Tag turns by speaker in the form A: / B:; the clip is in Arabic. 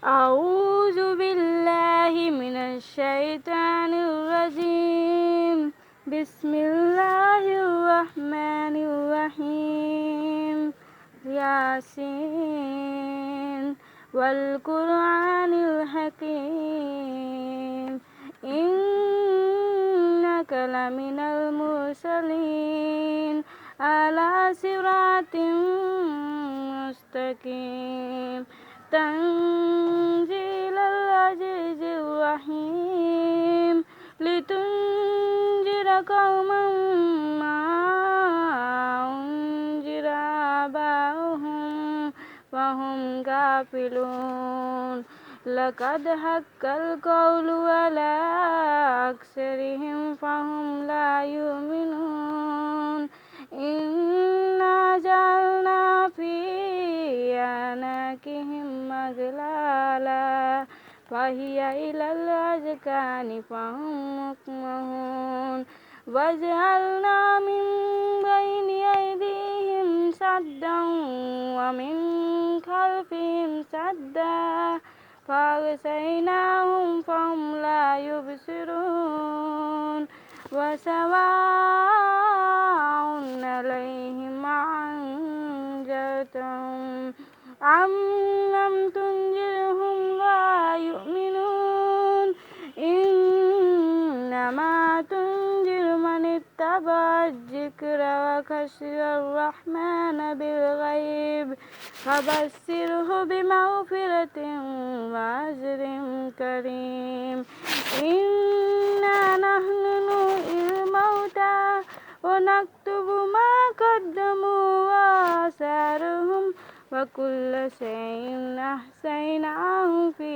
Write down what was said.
A: أعوذ بالله من الشيطان الرجيم. بسم الله الرحمن الرحيم. ياسين والقرآن-الحكيم إنك لمنال mursaleen على صراط مستقيم. تنزيلال العزيز الرحيم. لتنذر قوما ما أنذر آباؤهم وهم غافلون. لقد حق القول على أكثرهم فهم لا يؤمنون. إنا جعلنا في أعناقهم أغلالا فهي إلى الأذقان فهم مقمحون. وجعلنا من بين أيديهم سدا ومن خلفهم سدا فأغشيناهم فهم لا يبصرون. وسواء عليهم أأنذرتهم أم لم تنذرهم لا يؤمنون. إنما تنذر من اتبع الذكر وخشي الرحمن بالغيب فبشره بمغفرة وأجر كريم. إنا نحن نحيي الموتى ونكتب ما قدموا وآثارهم وكل شيء أحصيناه في